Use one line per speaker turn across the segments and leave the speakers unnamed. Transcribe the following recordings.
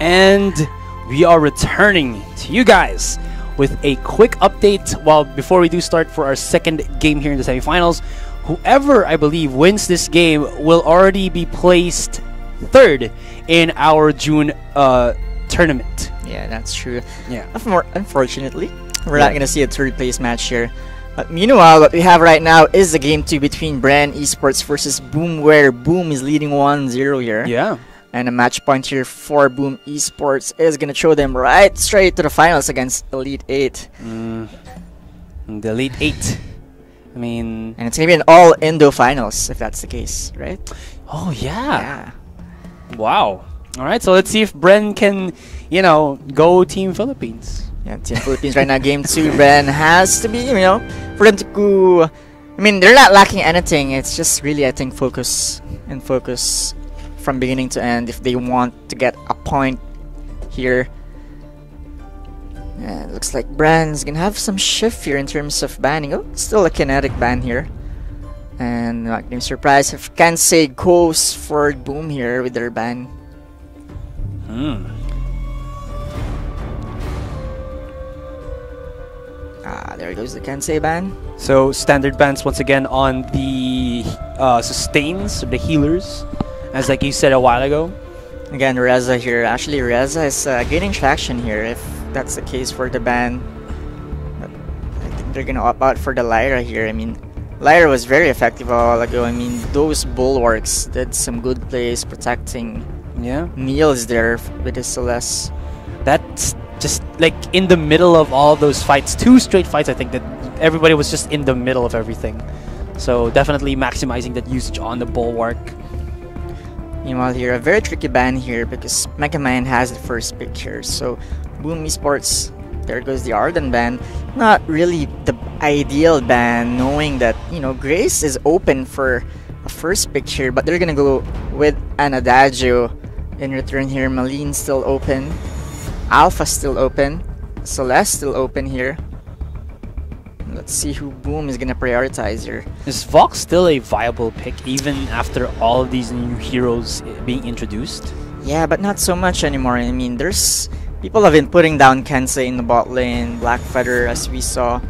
And we are returning to you guys with a quick update. Well, before we do start for our second game here in the semifinals, whoever I believe wins this game will already be placed third in our June tournament.
Yeah, that's true.
Yeah.
Unfortunately, we're not going to see a third place match here. But meanwhile, what we have right now is the game 2 between Bren Esports versus Boom, where Boom is leading 1-0 here.
Yeah.
And a match point here for Boom Esports is going to throw them right straight to the finals against Elite 8.
The Elite 8. I mean...
And it's going to be an all-Indo finals, if that's the case, right?
Oh, yeah. Wow. Alright, so let's see if Bren can, you know, go Team Philippines.
Yeah, Team Philippines right now, game 2, Bren has to be, you know, for them to go... I mean, they're not lacking anything. It's just really, I think, focus from beginning to end if they want to get a point here. Yeah, it looks like Bren's gonna have some shift here in terms of banning. Oh, still a kinetic ban here. And not gonna be surprised if Kansei goes for Boom here with their ban. There goes the Kansei ban.
So standard bans once again on the sustains, the healers, as like you said a while ago.
Again, Reza here. Actually, Reza is gaining traction here if that's the case for the ban. But I think they're gonna opt out for the Lyra here. I mean, Lyra was very effective a while ago. I mean, those bulwarks did some good plays protecting Niels there with his Celeste.
That's just like in the middle of all those fights, 2 straight fights. I think that everybody was just in the middle of everything. So definitely maximizing that usage on the bulwark.
Meanwhile here, a very tricky ban here because Mega Man has the first pick here. So Boom Esports, there goes the Arden ban. Not really the ideal ban, knowing that, you know, Grace is open for a first pick here, but they're gonna go with an Adagio in return here. Malene still open. Alpha still open. Celeste still open here. Let's see who Boom is gonna prioritize here.
Is Vox still a viable pick even after all of these new heroes being introduced?
Yeah, but not so much anymore. I mean, people have been putting down Kensei in the bot lane, Black Feather as we saw.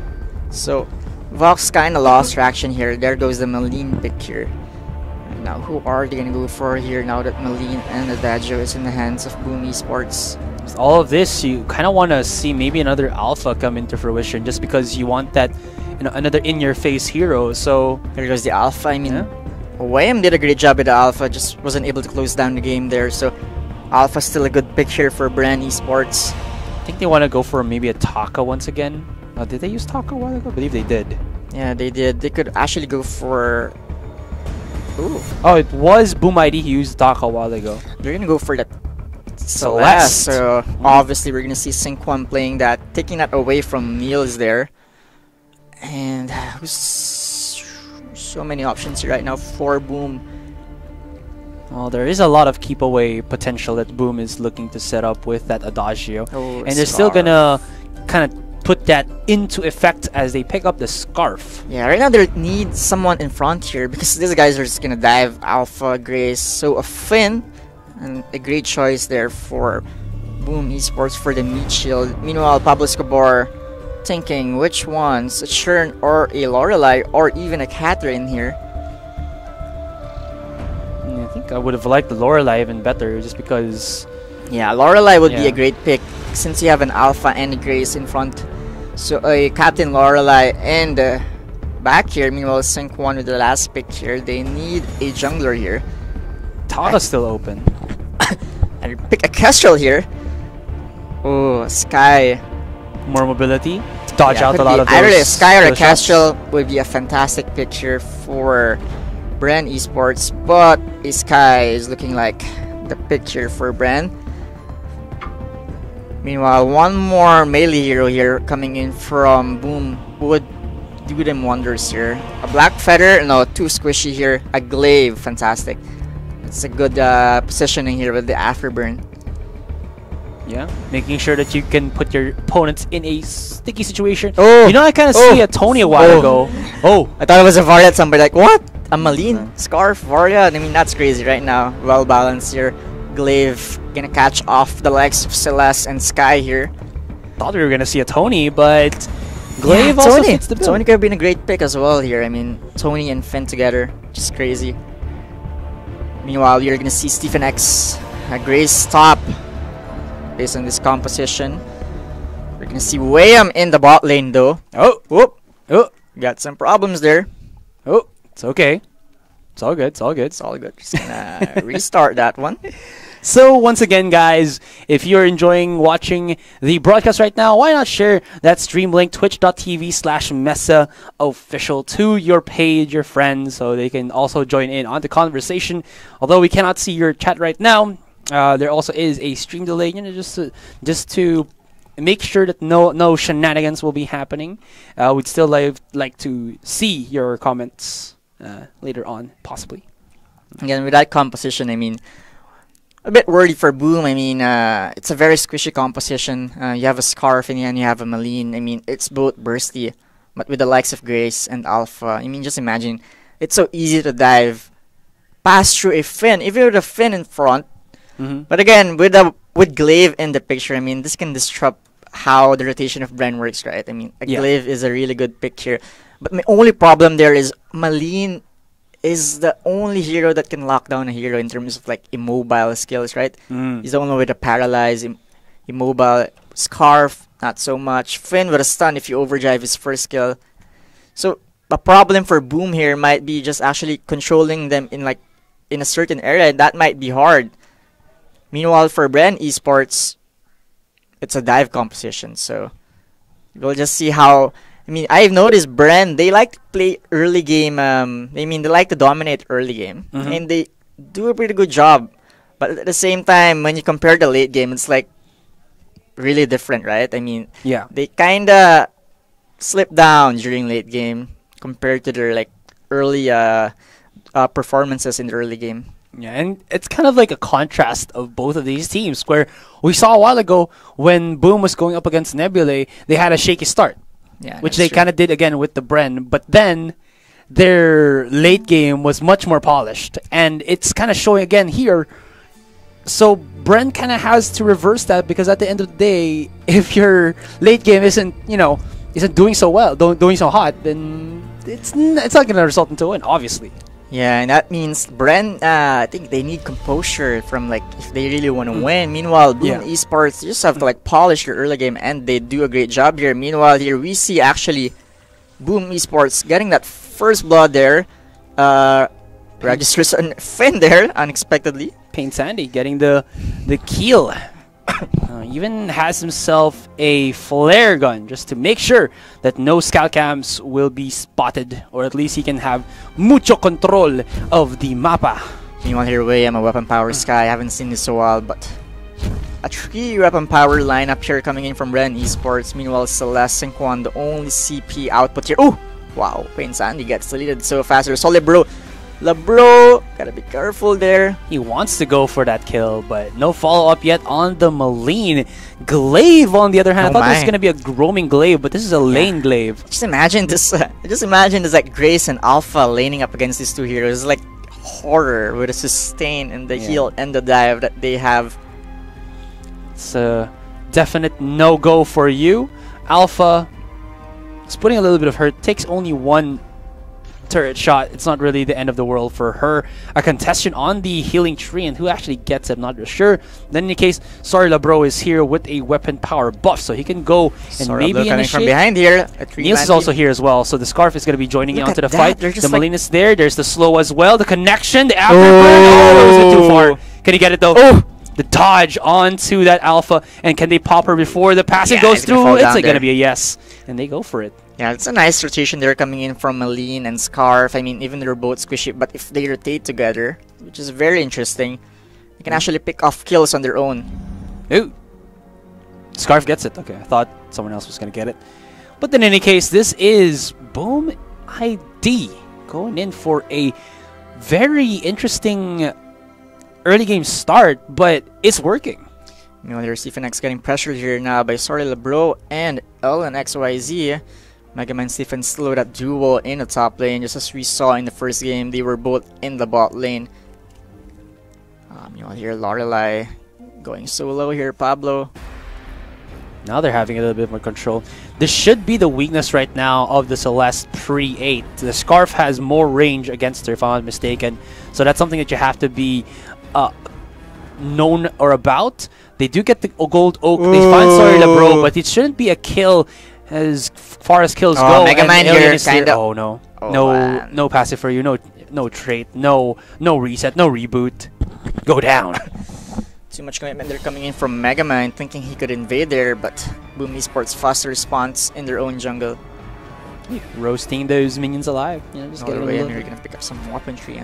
So Vox kinda lost traction here. There goes the Malene pick here. And now who are they gonna go for here now that Malene and Adagio is in the hands of Boom Esports?
With all of this, you kind of want to see maybe another Alpha come into fruition just because you want that, you know, another in-your-face hero. So
there goes the Alpha. I mean, YM did a great job with the Alpha, just wasn't able to close down the game there. So Alpha's still a good pick here for Bren Esports.
I think they want to go for maybe a Taka once again. Did they use Taka a while ago? I believe they did.
Yeah, they did. They could actually go for... Ooh.
Oh, it was Boom ID who used Taka a while ago.
They're gonna go for that Celeste. So obviously we're gonna see Synquan playing that, taking that away from Niels there. And so many options here right now for Boom.
Well, there is a lot of keep away potential that Boom is looking to set up with that Adagio. And they're still gonna kind of put that into effect as they pick up the Scarf.
Yeah, right now they need someone in front here because these guys are just gonna dive Alpha, Grace. So a Finn, and a great choice there for Boom Esports for the meat shield. Meanwhile, Pablo Escobar thinking which ones, a Churn or a Lorelei or even a Catherine here.
I think I would have liked the Lorelei even better just because...
Yeah, Lorelei would be a great pick since you have an Alpha and a Grace in front. So a Captain Lorelei and back here. Meanwhile, Synquan with the last pick here. They need a jungler here.
Taka's still open.
And pick a Kestrel here. Oh, Sky.
More mobility. Dodge out a lot of those.
Either a Sky or a Kestrel would be a fantastic pick here for Bren Esports. But a Sky is looking like the pick here for Bren. Meanwhile, one more melee hero here coming in from Boom would do them wonders here. A Black Feather, no, 2 squishy here. A Glaive, fantastic. It's a good positioning here with the Afterburn.
Yeah, making sure that you can put your opponents in a sticky situation.
Oh,
you know, I kind of see a Tony a while ago.
Oh, I thought it was a Varia. Somebody like, what? A Malene Scarf Varia? I mean, that's crazy right now. Well balanced here. Glaive gonna catch off the likes of Celeste and Sky here.
Thought we were gonna see a Tony, but Glaive also fits the bill.
Tony could have been a great pick as well here. I mean, Tony and Finn together, just crazy. Meanwhile, you're gonna see Stephen X, Grace top based on this composition. We're gonna see Wayam in the bot lane though.
Oh, whoop, oh,
got some problems there.
Oh, it's okay. It's all good. It's all good.
It's all good. Just gonna restart that one.
So once again, guys, if you're enjoying watching the broadcast right now, why not share that stream link, twitch.tv/MeSA official, to your page, your friends, so they can also join in on the conversation. Although we cannot see your chat right now, there also is a stream delay, you know, just to make sure that no shenanigans will be happening. We'd still like to see your comments later on, possibly.
Again, with that composition, I mean, a bit worried for Boom. I mean, it's a very squishy composition. You have a Scarf and then you have a Maline. I mean, it's both bursty, but with the likes of Grace and Alpha, I mean, just imagine, it's so easy to dive past through a Finn, even with a Finn in front. But again, with Glaive in the picture, I mean, this can disrupt how the rotation of Bren works, right? I mean, Glaive is a really good pick here. But my only problem there is Maline is the only hero that can lock down a hero in terms of like immobile skills, right? He's the only one with a paralyze, immobile. Scarf, not so much. Finn with a stun if you overdrive his first skill. So a problem for Boom here might be just actually controlling them in a certain area. That might be hard. Meanwhile, for Bren Esports, it's a dive composition, so we'll just see how. I mean, I've noticed Bren, they like to play early game. I mean, they like to dominate early game, and they do a pretty good job. But at the same time, when you compare the late game, it's like really different, right? I mean, they kind of slip down during late game compared to their like early performances in the early game.
Yeah, and it's kind of like a contrast of both of these teams, where we saw a while ago when Boom was going up against Nebulae, they had a shaky start.
Yeah,
which they kind of did again with the Bren, but then their late game was much more polished, and it's kind of showing again here. So Bren kind of has to reverse that, because at the end of the day, if your late game isn't doing so well, doing so hot, then it's not going to result into a win, obviously.
Yeah, and that means Bren, I think they need composure from like if they really want to win. Meanwhile, Boom Esports, you just have to like polish your early game, and they do a great job here. Meanwhile, here we see actually Boom Esports getting that first blood there. Registers a Finn there unexpectedly.
Pain Sandy getting the kill. Even has himself a flare gun just to make sure that no scout cams will be spotted, or at least he can have mucho control of the mapa.
Meanwhile here, I'm a weapon power Sky. I haven't seen this so well, but a tricky weapon power lineup here coming in from Bren Esports. Meanwhile, Celeste and Quan, the only CP output here. Oh, wow, Pain Sandy gets deleted so fast. Solid bro. LeBro, gotta be careful there.
He wants to go for that kill, but no follow-up yet on the Maline. Glaive, on the other hand, I thought this was gonna be a roaming Glaive, but this is a lane Glaive.
Just imagine this. Just imagine this like Grace and Alpha laning up against these two heroes. It's like horror with a sustain and the heal and the dive that they have.
It's a definite no-go for you. Alpha is putting a little bit of hurt. Takes only one turret shot. It's not really the end of the world for her. A contestant on the healing tree, and who actually gets it, I'm not really sure. Then in any case, Sorry Labro is here with a weapon power buff, so he can go and maybe initiate.
From behind here.
Niels is also here as well, so the Scarf is going to be joining in onto the fight. The Maline is there. There's the slow as well. The connection, the afterburn. Oh, that was a bit too far. Can he get it though? Oh! The dodge onto that Alpha, and can they pop her before the passing goes through? It's going to be a yes, and they go for it.
Yeah, it's a nice rotation there coming in from Maline and Scarf. I mean, even they're both squishy, but if they rotate together, which is very interesting, they can actually pick off kills on their own.
Ooh. Scarf gets it. Okay, I thought someone else was going to get it. But in any case, this is Boom ID going in for a very interesting early game start, but it's working.
You know, there's Stephen X getting pressured here now by Sorry Lebro and LNXYZ. Mega Man Stephen still with that duo in the top lane, just as we saw in the first game. They were both in the bot lane. You know, here Lorelei Going solo here, Pablo.
Now they're having a little bit more control. This should be the weakness right now of the Celeste pre-8. The Scarf has more range against her, if I'm not mistaken. So that's something that you have to be known or about. They do get the gold oak. They find Sorry Lebro, but it shouldn't be a kill as far as kills go.
Mega Man here,
kinda. Oh no, no passive for you. No trait. No reset. No reboot. Go down.
Too much commitment. They're coming in from Mega Man, thinking he could invade there, but Boom Esports faster response in their own jungle.
Roasting those minions alive. You know, just
All
get
the
a
way in
little.
here, you're gonna pick up some weaponry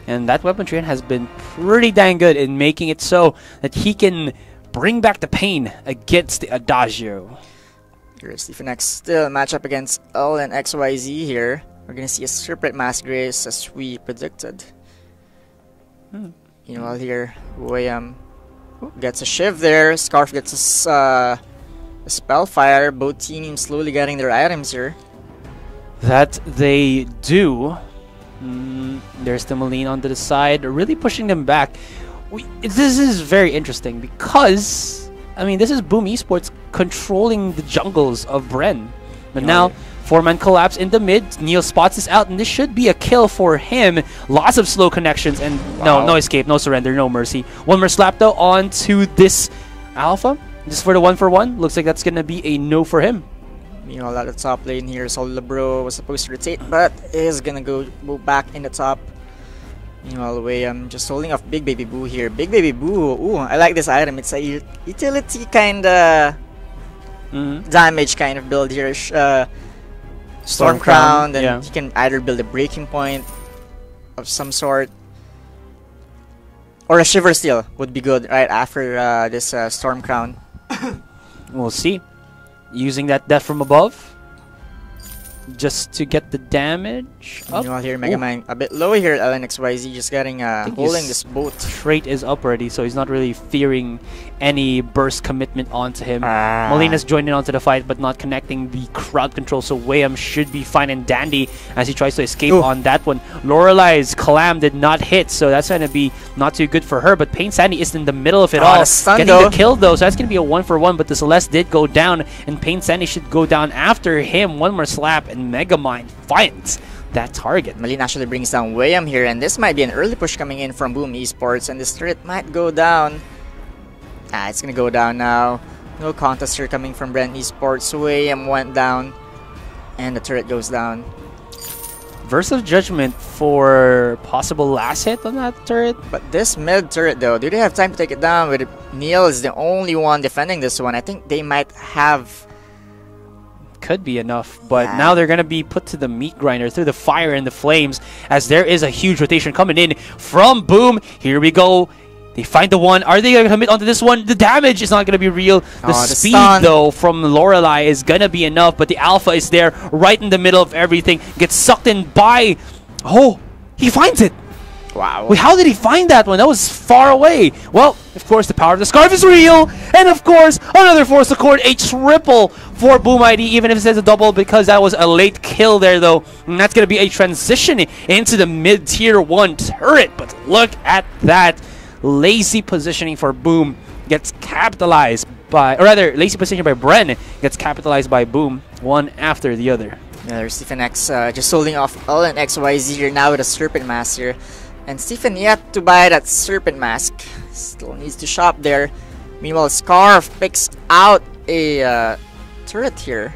And that weaponry has been pretty dang good in making it so that he can bring back the pain against the Adagio.
Here's Stephen X still match up against L and XYZ here. We're gonna see a Serpent Mask Grace as we predicted. Meanwhile here, William gets a Shiv there. Scarf gets a Spellfire. Both teams slowly getting their items here.
That they do. There's the Moline onto the side, really pushing them back. This is very interesting because, I mean, this is Boom Esports controlling the jungles of Bren. But now, 4-man collapse in the mid. Neil spots this out, and this should be a kill for him. Lots of slow connections, and no escape, no surrender, no mercy. One more slap, though, onto this Alpha. Just for the 1-for-1. Looks like that's going to be a no for him.
Meanwhile, at the top lane here, Sol Lebro was supposed to rotate, but is gonna go back in the top. Meanwhile, I'm just holding off Big Baby Boo here. Big Baby Boo, ooh, I like this item. It's a utility kinda damage kind of build here. Storm Crown, then you can either build a breaking point of some sort, or a Shiver Steel would be good right after this Storm Crown.
We'll see. Using that death from above just to get the damage up.
Meanwhile here, Mega Man a bit low here. LNXYZ just getting holding this boat.
Trait is up already, so he's not really fearing any burst commitment onto him. Molina's joining onto the fight, but not connecting the crowd control, so Wayam should be fine and dandy as he tries to escape on that one. Lorelai's Clam did not hit, so that's going to be not too good for her, but Pain Sandy is in the middle of it all. Getting the kill, though, so that's going to be a 1-for-1, but the Celeste did go down, and Pain Sandy should go down after him. One more slap, and Megamind finds that target.
Malin actually brings down Wayam here, and this might be an early push coming in from Boom Esports, and this turret might go down. It's gonna go down now. No contest here coming from Bren Esports. Wayam went down, and the turret goes down.
Verse of Judgment for possible last hit on that turret.
But this mid turret, though, do they have time to take it down? With Neil is the only one defending this one. I think they might have.
Could be enough, but now they're going to be put to the meat grinder through the fire and the flames as there is a huge rotation coming in from Boom. Here we go. They find the one. Are they going to commit onto this one? The damage is not going to be real. The speed, though, from Lorelai is going to be enough, but the Alpha is there right in the middle of everything. Gets sucked in by... Oh, he finds it.
Wow.
Wait, how did he find that one? That was far away. Well, of course, the power of the Scarf is real. And, of course, another Force Accord, a triple for Boom ID, even if it says a double, because that was a late kill there, though. And that's going to be a transition into the mid-tier 1 turret. But look at that. Lazy positioning for Boom gets capitalized by, or rather, lazy positioning by Bren gets capitalized by Boom, one after the other.
Yeah, there's Stephen X just holding off L and XYZ here now with a Serpent Mask here. And Stephen yet to buy that Serpent Mask. Still needs to shop there. Meanwhile, Scarf picks out a turret here.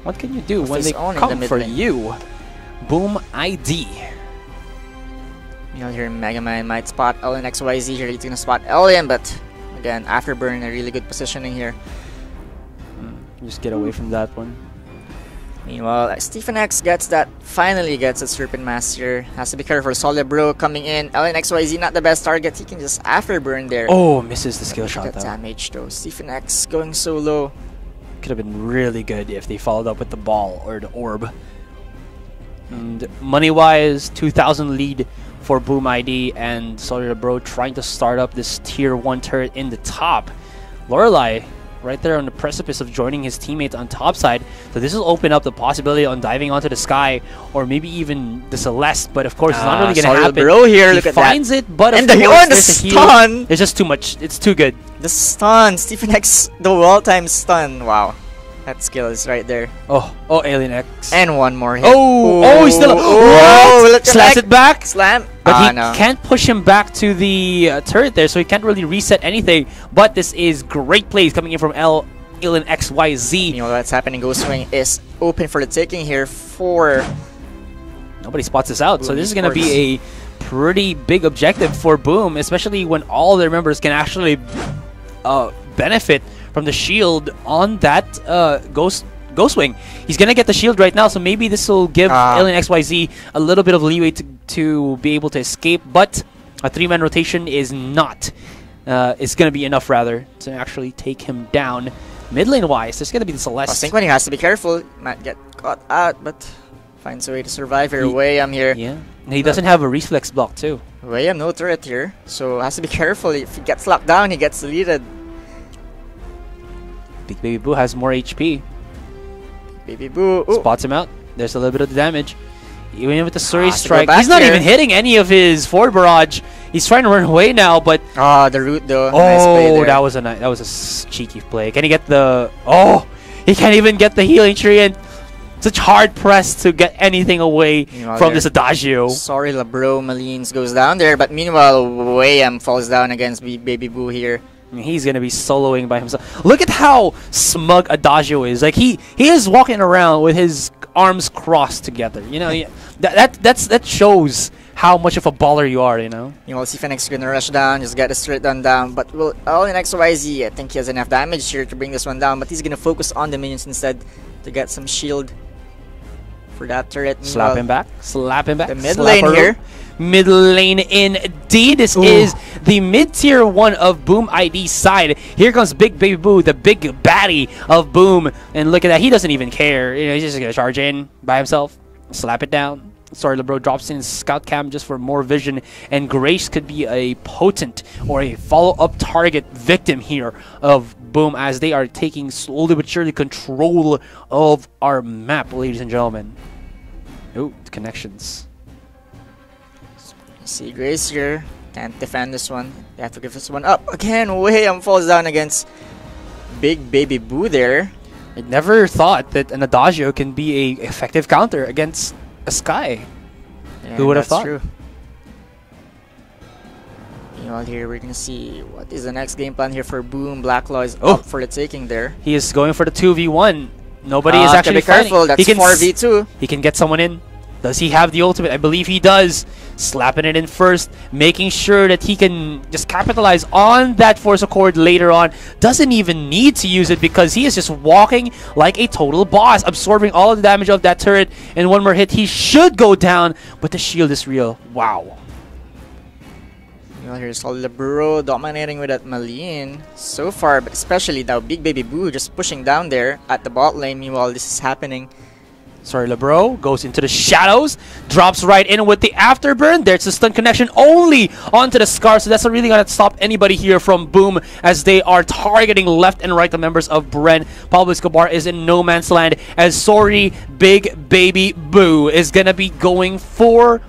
What can you do when they come for you? Boom ID.
Meanwhile, here Mega Man might spot L and XYZ here. He's gonna spot Alien, but again, Afterburn, a really good positioning here.
Just get away from that one.
Meanwhile, Stephen X finally gets a Serpent Mask here. Has to be careful. Solid Bro coming in. LNXYZ not the best target. He can just Afterburn there.
Oh, misses the skill shot though.
Damage though. Stephen X going solo.
Could have been really good if they followed up with the ball or the orb. And money-wise, 2,000 lead for Boom ID, and Solid Bro trying to start up this tier 1 turret in the top. Lorelai right there on the precipice of joining his teammates on top side. So this will open up the possibility on diving onto the Sky or maybe even the Celeste. But of course, it's not really going to happen.
Bro here,
He
look at
finds
that.
it, but
and
of course,
the
there's a
stun.
heal. There's just too much. It's too good.
The stun. Stephen X, the all-time stun. Wow. That skill is right there.
Oh, Alien X.
And one more hit.
He's still... What? Slaps it back.
Slam.
But he can't push him back to the turret there, so he can't really reset anything. But this is great plays coming in from Alien XYZ.
You know what's happening. Ghost Swing is open for the taking here for...
Nobody spots this out,
Boom,
so this is going to be a pretty big objective for Boom, especially when all their members can actually benefit from the shield on that Ghost Wing. He's gonna get the shield right now, so maybe this will give Alien XYZ a little bit of leeway to be able to escape, but a 3-man rotation is not. It's gonna be enough, rather, to actually take him down. Mid lane wise, there's gonna be the Celeste.
I think when he has to be careful, might get caught out, but finds a way to survive here. Wayam here.
Yeah, and he doesn't have a reflex block too.
Wayam, no turret here, so has to be careful. If he gets locked down, he gets deleted.
Big Baby Boo has more HP.
Baby Boo.
Spots him out. There's a little bit of damage. Even with the Surrey Strike,
he's
not even hitting any of his forward barrage. He's trying to run away now, but...
the root though. Nice play there.
that was a cheeky play. Can he get the... he can't even get the healing tree, and such hard press to get anything away from this Adagio.
Sorry, LeBro Malines goes down there, but meanwhile, Wayam falls down against Baby Boo here.
He's gonna be soloing by himself. Look at how smug Adagio is. Like he is walking around with his arms crossed together. You know, that shows how much of a baller you are. You know.
You will see Phoenix gonna rush down, just get the straight down. But all in XYZ, I think he has enough damage here to bring this one down. But he's gonna focus on the minions instead to get some shield for that turret.
Slap him back. Slap him back.
The mid lane here.
Mid lane indeed. This is the mid-tier 1 of Boom ID side. Here comes Big Baby Boo, the big baddie of Boom. And look at that. He doesn't even care. You know, he's just going to charge in by himself. Slap it down. Sorry, LeBro drops in Scout Cam just for more vision. And Grace could be a potent or a follow-up target victim here of Boom as they are taking slowly but surely control of our map, ladies and gentlemen. Oh, connections.
See Grace here. Can't defend this one. They have to give this one up. Again, Wayam falls down against Big Baby Boo there.
I never thought that an Adagio can be a effective counter against a Sky.
Yeah,
who would have thought?
True. Meanwhile here, we're going to see what is the next game plan here for Boom. Blacklaw is up for the taking there.
He is going for the 2v1. Nobody is actually
be careful. That's 4v2.
He can get someone in. Does he have the ultimate? I believe he does. Slapping it in first, making sure that he can just capitalize on that Force Accord later on. Doesn't even need to use it because he is just walking like a total boss, absorbing all of the damage of that turret. And one more hit, he should go down, but the shield is real. Wow.
Well, here's all LeBro dominating with that Maline so far, but especially now Big Baby Boo just pushing down there at the bot lane. Meanwhile, this is happening.
Sorry, LeBro goes into the shadows, drops right in with the afterburn. There's a stun connection only onto the Scar, so that's not really going to stop anybody here from Boom as they are targeting left and right the members of Bren. Pablo Escobar is in no man's land as sorry, Big Baby Boo is going to be going for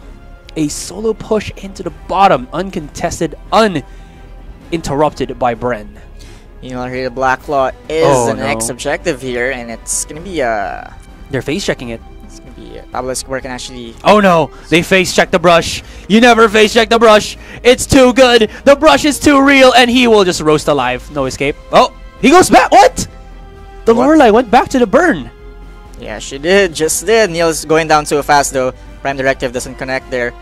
a solo push into the bottom, uncontested, uninterrupted by Bren.
Meanwhile, here the Blacklaw is the next objective here, and it's going to be a...
They're face checking it.
It's gonna be Pablo Escobar can actually.
Oh no! They face check the brush. You never face check the brush. It's too good. The brush is too real, and he will just roast alive. No escape. Oh, he goes back. What? The Lorelei went back to the burn.
Yeah, she did. Just did. Neil's going down too fast though. Prime Directive doesn't connect there.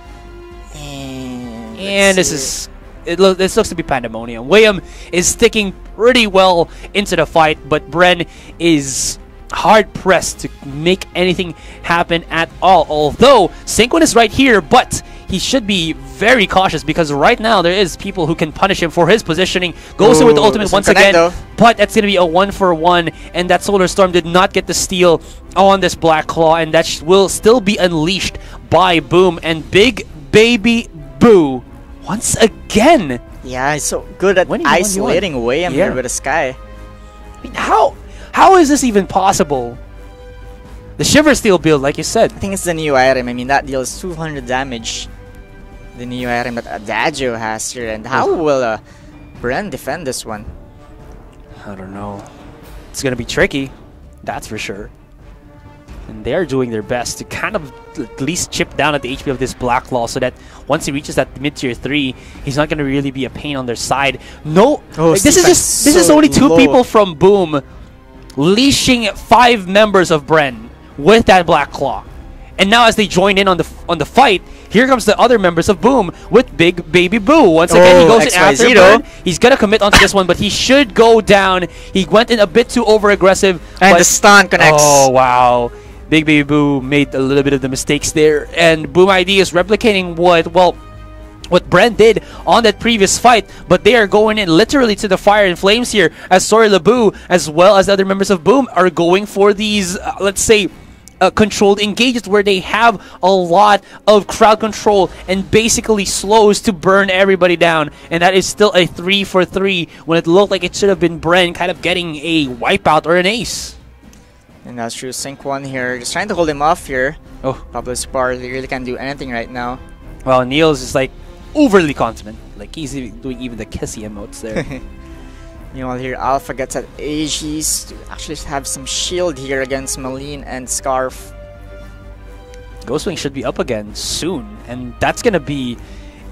And
this looks to be pandemonium. William is sticking pretty well into the fight, but Bren is hard pressed to make anything happen at all. Although Synchron is right here, but he should be very cautious because right now there is people who can punish him for his positioning. Goes in with the ultimate once again, but that's going to be a 1-for-1, and that Solar Storm did not get the steal on this Black Claw, and that will still be unleashed by Boom. And Big Baby Boo once again.
Yeah, he's so good at isolating Wayam here with the Sky.
I mean, how is this even possible? The Shiver Steel build, like you said.
I think it's the new item. I mean, that deals 200 damage. The new item that Adagio has here. And how will Bren defend this one?
I don't know. It's going to be tricky. That's for sure. And they're doing their best to kind of at least chip down at the HP of this Black Claw so that once he reaches that mid-tier 3, he's not going to really be a pain on their side. No, like, this is only two people from Boom leashing 5 members of Bren with that Black Claw. And now as they join in on the fight, here comes the other members of Boom with Big Baby Boo. Once again, he goes in after Bren. He's going to commit onto this one, but he should go down. He went in a bit too over-aggressive.
And the stun connects.
Oh, wow. Big Baby Boo made a little bit of the mistakes there. And Boom ID is replicating what Bren did on that previous fight, but they are going in literally to the fire and flames here as Sorry Labu, as well as the other members of Boom, are going for these, let's say, controlled engages where they have a lot of crowd control and basically slows to burn everybody down. And that is still a 3 for 3 when it looked like it should have been Bren kind of getting a wipeout or an ace.
And that's true. Sync 1 here, just trying to hold him off here.
Oh,
Pablo Spar, they really can't do anything right now.
Well, Niels is like overly confident. Like he's doing even the kissy emotes there.
Meanwhile here, Alpha gets at Aegis to actually have some shield here against Malene and Scarf.
Ghostwing should be up again soon, and that's going to be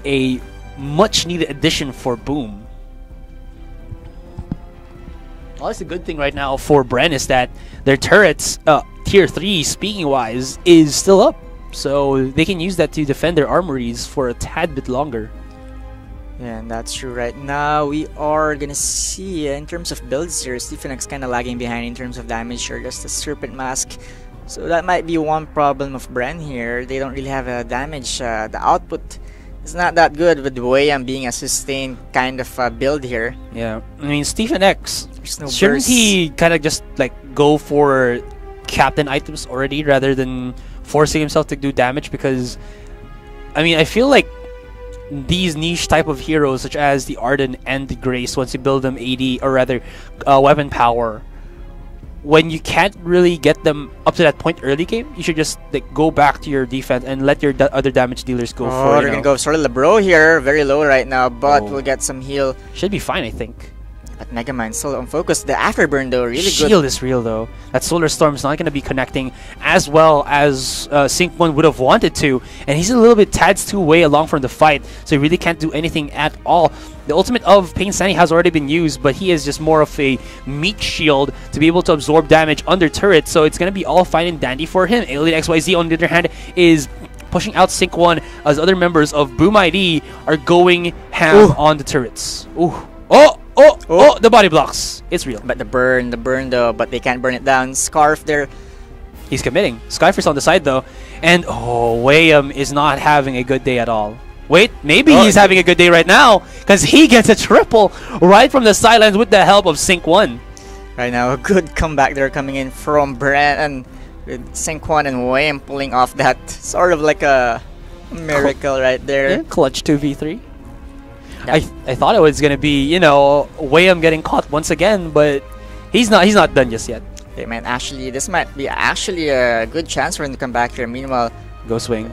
a much-needed addition for Boom. Well, that's the good thing right now for Bren is that their turrets, tier 3, speaking-wise, is still up. So they can use that to defend their armories for a tad bit longer.
Yeah, and that's true. Right now, we are gonna see, in terms of builds here, Stephen X kind of lagging behind in terms of damage here, just the Serpent Mask. So that might be one problem of Bren here. They don't really have a damage. The output is not that good with the way I'm being a sustained kind of build here.
Yeah, I mean, Stephen X,
there's no
shouldn't
burst.
he kind of just like go for captain items already rather than forcing himself to do damage? Because, I mean, I feel like these niche type of heroes such as the Arden and the Grace, once you build them AD or rather weapon power, when you can't really get them up to that point early game, you should just like go back to your defense and let your other damage dealers go for it.
They're gonna go sort of Lebro here, very low right now, but we'll get some heal.
Should be fine, I think.
But Megamind still on focus. The afterburn though, really good.
Shield is real though. That Solar Storm is not going to be connecting as well as Sync 1 would have wanted to. And he's a little bit Tad's 2 way along from the fight. So he really can't do anything at all. The ultimate of Pain Sandy has already been used, but he is just more of a meat shield to be able to absorb damage under turret. So it's going to be all fine and dandy for him. Alien XYZ on the other hand is pushing out Sync 1 as other members of Boom ID are going ham on the turrets. Ooh. Oh, the body blocks. It's real.
But the burn though, but they can't burn it down. Scarf there.
He's committing. Skyfer's on the side though. And Wayam is not having a good day at all. Wait, maybe he's having a good day right now because he gets a triple right from the sidelines with the help of Sync 1.
Right now, a good comeback there coming in from Bren and with Sync 1 and Wayam pulling off that sort of like a miracle right there.
Yeah, clutch 2v3. I thought it was gonna be, you know, Wayam getting caught once again, but he's not done just yet.
Hey man, actually, this might be actually a good chance for him to come back here. Meanwhile,
Ghostwing.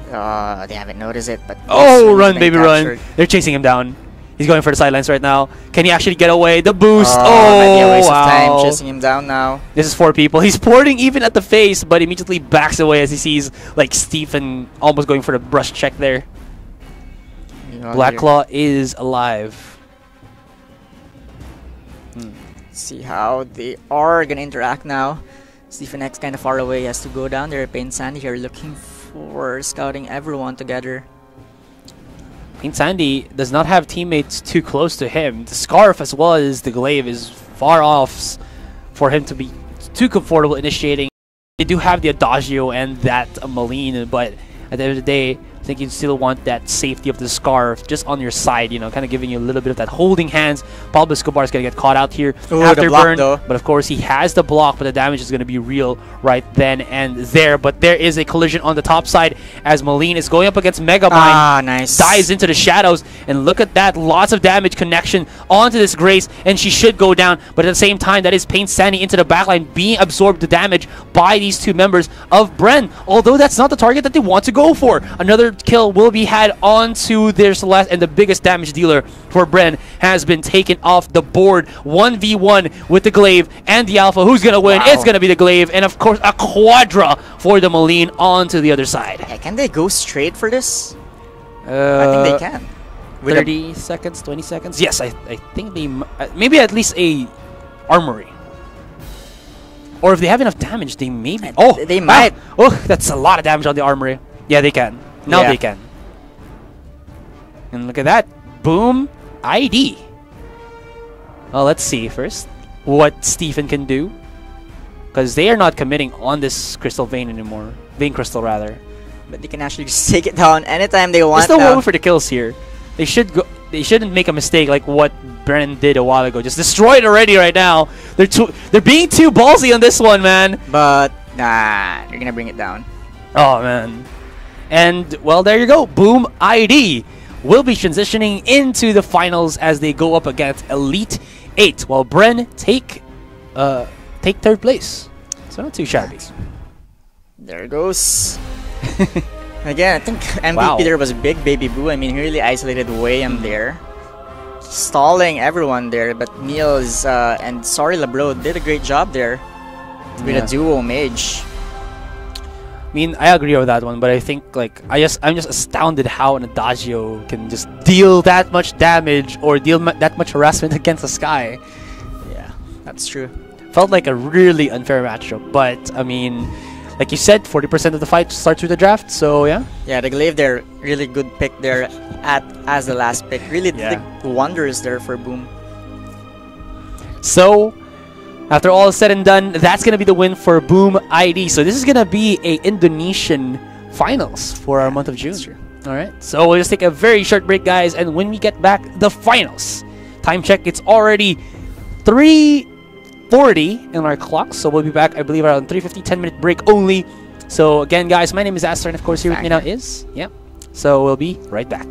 They haven't noticed it, but
run, baby, run! They're chasing him down. He's going for the sidelines right now. Can he actually get away? The boost!
Might be a waste of time chasing him down now.
This is 4 people. He's porting even at the face, but immediately backs away as he sees like Stephen almost going for the brush check there. Black Claw is alive.
See how they are gonna interact now. Stephen X kind of far away, has to go down there. Pain Sandy here looking for scouting everyone together.
Pain Sandy does not have teammates too close to him. The Scarf as well as the Glaive is far off for him to be too comfortable initiating. They do have the Adagio and that Malene, but at the end of the day, think you still want that safety of the Scarf just on your side, you know, kind of giving you a little bit of that holding hands. Pablo Escobar is going to get caught out here after
the block,
burn.
though.
But of course, he has the block, but the damage is going to be real right then and there. But there is a collision on the top side as Moline is going up against Megamind.
Ah, nice.
Dives into the shadows, and look at that. Lots of damage connection onto this Grace, and she should go down. But at the same time, that is Pain standing into the backline, being absorbed the damage by these two members of Bren. Although that's not the target that they want to go for. Another kill will be had onto their Celeste, and the biggest damage dealer for Bren has been taken off the board. 1v1 with the Glaive and the Alpha. Who's going to win?
Wow.
It's going to be the Glaive, and of course a Quadra for the Moline onto the other side.
Yeah, can they go straight for this? I think they can. With
30 seconds, 20 seconds? Yes, I think they... maybe at least a Armory. Or if they have enough damage, they maybe... Oh!
They might.
Oh, that's a lot of damage on the Armory. Yeah, they can. Now
Yeah.
they can. And look at that. Boom. ID. Well, let's see first what Stephen can do. Because they are not committing on this Crystal Vein anymore. Vein Crystal, rather.
But they can actually just take it down anytime they want.
There's no room for the kills here. They should go. They shouldn't make a mistake like what Bren did a while ago. Just destroy it already right now. They're being too ballsy on this one, man.
But nah, they're gonna bring it down.
Oh man. And well, there you go. Boom ID will be transitioning into the finals as they go up against Elite 8. While Bren take third place. So not too shabby.
There it goes. Again, I think MVP
Wow.
there was Big Baby Boo. I mean, he really isolated Wayam there. Stalling everyone there, but Niels and Sorry Labro did a great job there with
Yeah.
a duo mage.
I mean, I agree with that one, but I think like I'm just astounded how an Adagio can just deal that much damage or deal that much harassment against the Sky.
Yeah, that's true.
Felt like a really unfair matchup, but I mean, like you said, 40% of the fight starts with the draft, so yeah.
Yeah, the Glaive there, really good pick there as the last pick. Really did wonders there for Boom.
So, after all is said and done, that's going to be the win for Boom ID. So this is going to be a Indonesian finals for our month of June. Alright, so we'll just take a very short break, guys, and when we get back, the finals. Time check, it's already 3:40 in our clock, so we'll be back, I believe, around 3:50, 10-minute break only. So again, guys, my name is Aster, and of course here with me now is... So we'll be right back.